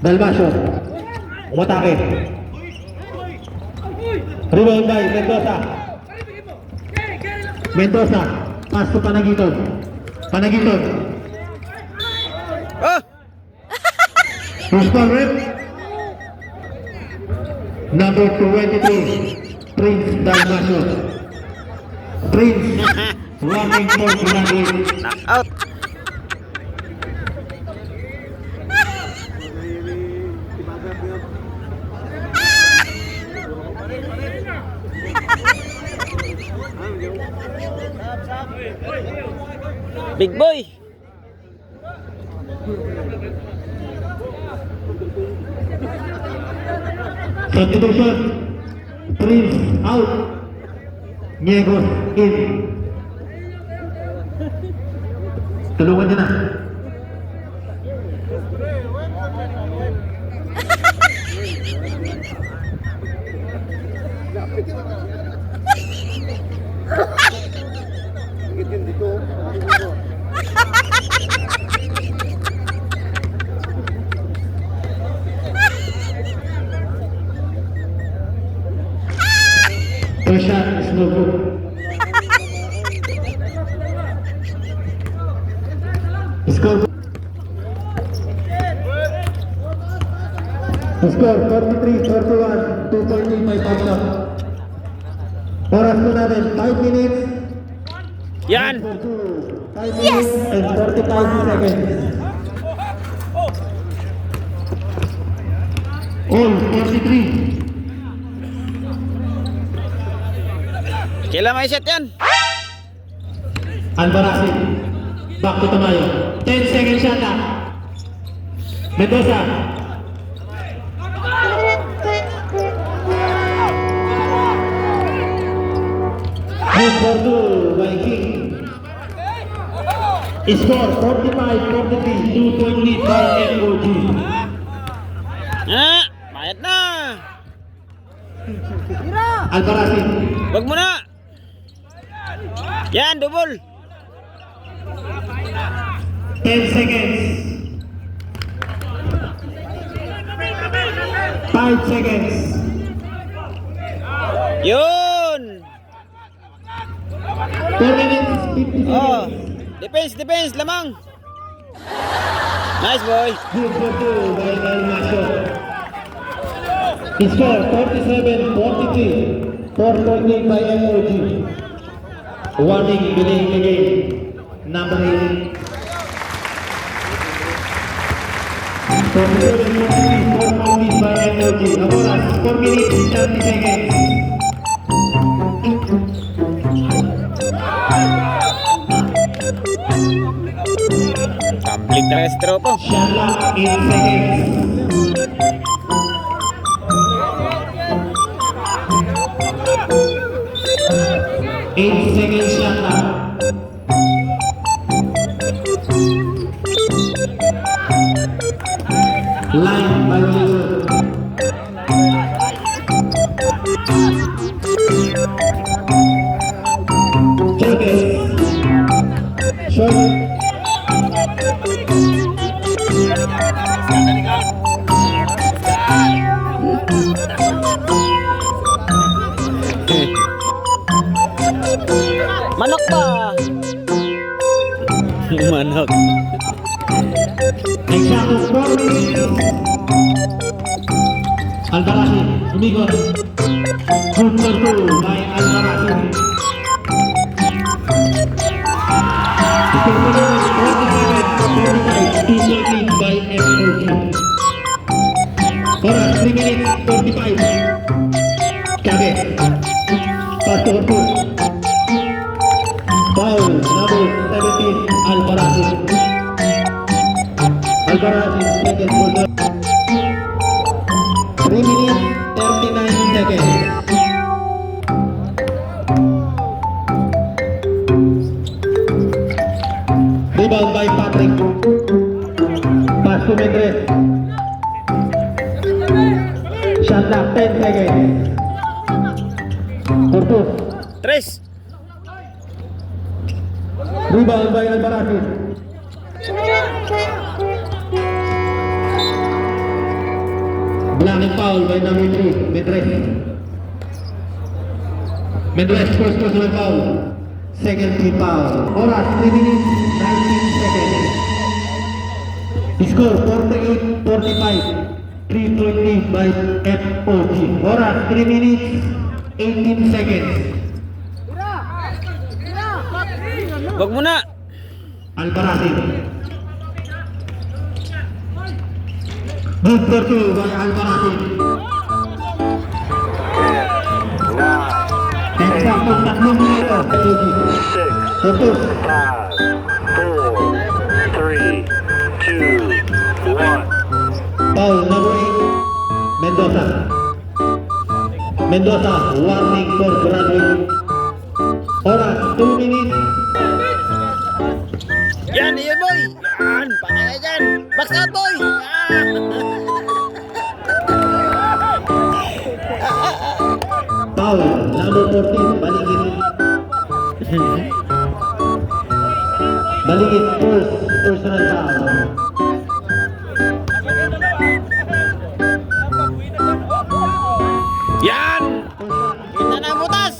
Dalmasio. Umatake. Rebound by Mendoza. Mendoza. Pass to Panagiton. Panagiton. Oh! Who's called red? Number 23. Prince Dalmasio. Prince. Running for Pinagin. Knockout. Big boy. Substitution. Prince out. Niegos in. Tulungan niya na. First shot is no good. Score. Score 43-41, 2.35 time shot. Oras po natin 5 minutes. Yan. 5 minutes and 45 seconds. All 43. Kailan may set yan? Albarasi. Back to Tamayo. 10 seconds shot na. Mendoza. Good for two by King. Score 45-43. 2-point lead by MOG. Ah, bayad na. Albarasi. Wag mo na. Yan, double. 10 seconds. 5 seconds. Yun. 4 minutes, 50 Oh. seconds. Defense, lamang. Nice boy. Good for two by Dalmasio. Score 47-43. 4-point lead by MOG. Warning, delaying the game. Number 8. 47-43. 4-point lead by MOG. Oras 4 minutes, 30 seconds. Complete na si tropo. Shot clock 8 seconds. Eight seconds shot clock. Line violation. Seconds. Short. Manok pa. Manok. Exacto 4 minutes. Albarasi, umikot. Good for two by Albarasi. Score po naman 47-45, 2-point lead by MOG. Oras 3 minutes 45. Kage. Pass to Orkut. Foul number 17 Albarasi. Albarasi second quarter. 3 minutes 39 seconds. Rebound by Patrick. Pass to Mendres. Shot clock 10 seconds. Orkut. Tres. Rebound by Albarasi. Running foul by number 3, Medres. Medres, first personal foul. Second team foul. Oras, 3 minutes, 19 seconds. Score, 48-45. 3-point lead by FOG. Oras, 3 minutes, 18 seconds. Wag mo na. Albarazin. Good for 2 by Albarazin. Eksakto 3 minuto. Fokus. 5, 4, 3, 2, 1. Foul number 8. Mendoza. Mendoza, warning for graduate. Oras, 2 minutes. Yan, yan boy. Yan, patay ka dyan. Box out boy. Foul number 14. Baligid. Baligid, first personal foul. Yan. Kita na butas.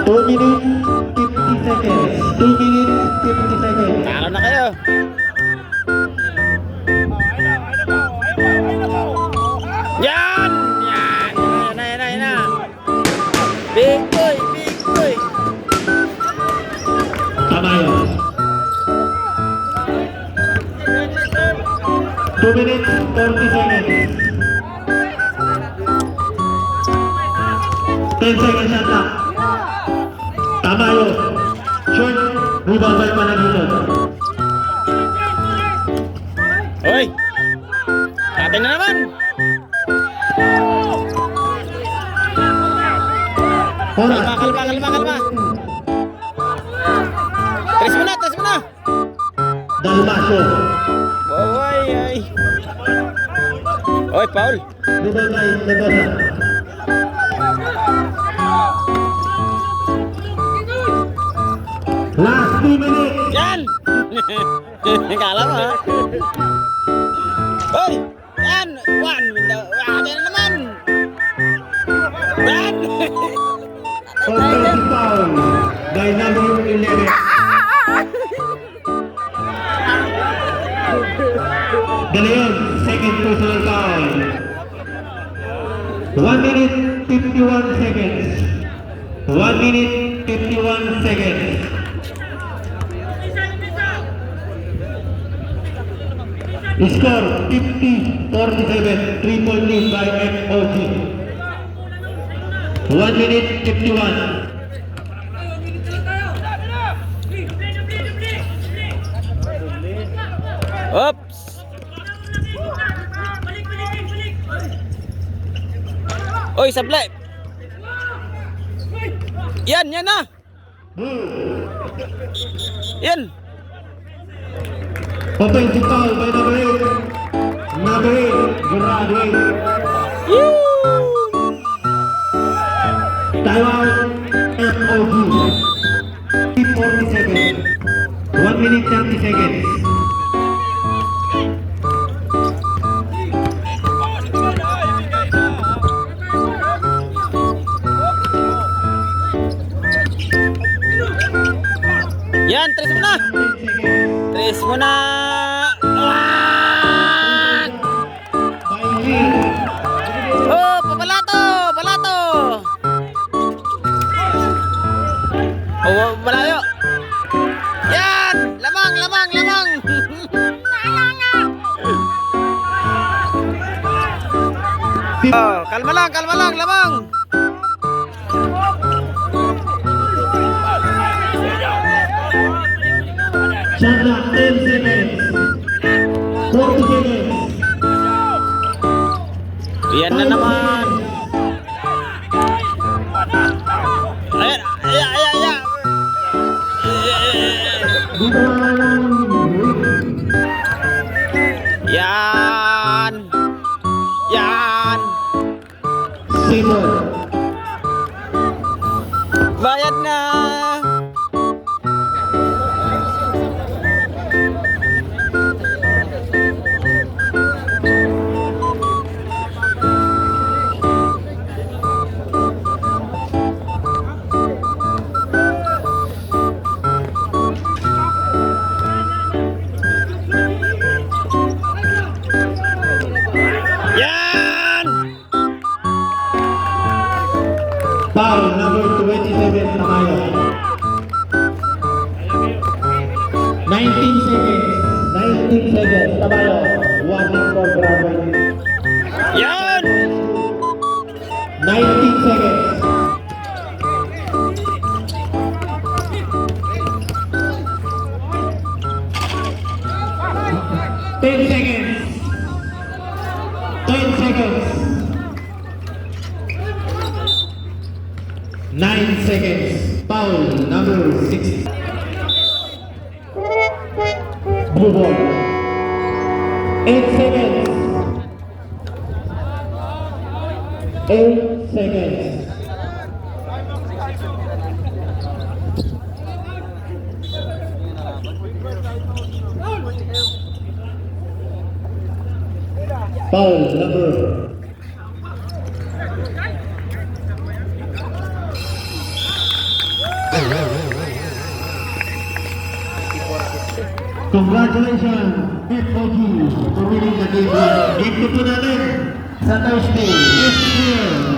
2 minutes, 50 seconds. 2 minutes, 50 seconds. Talo na kayo. Yan. Yan. Yan na. Big boy, big boy. Tama yun. 2 minutes, 40 seconds. 10 seconds shot clock. Tama yun. Short, rebound by Panagito. Hoy. Atin na naman. Oras. Kalma. Tres mo na. Dalmasio. Ay. Oy, Paul. Rebound by Mendoza. Last 2 minutes. Yan. Kala mo ha. Hoy. Yan. One. Atin na naman. Yan. Offensive foul by number 11. De Leon, second personal foul. 1 minute 51 seconds. 1 minute 51 seconds. Score 50-47. 3-point lead by FOG. 1 minute 51. Oops. Oy, sablay. Yan na. Yan. Offensive foul by number 8. Number 8, graduate. Timeout, FOG. 40 seconds. 1 minute 30 seconds. Yan, tres mo na. 10 seconds. Tres mo na. Ah! Oh, pabalato. Oh, malayo. Yan, lamang. Oh, kalma lang, lamang. Shot clock, 10 seconds. 40 seconds. Yan na naman. Ayan. Dito na lang. Yan. Simon. Bayad na. Tabayo. 19 seconds. 19 seconds. Tabayo. Warning for gravity. Yan! 19 seconds. Ten seconds. 10 seconds. 9 seconds. Foul number 6. Blue ball. 8 seconds. 8 seconds. Foul number. Congratulations, FOG, for winning the game 1. Game 2 po natin sa Thursday. Yes, year.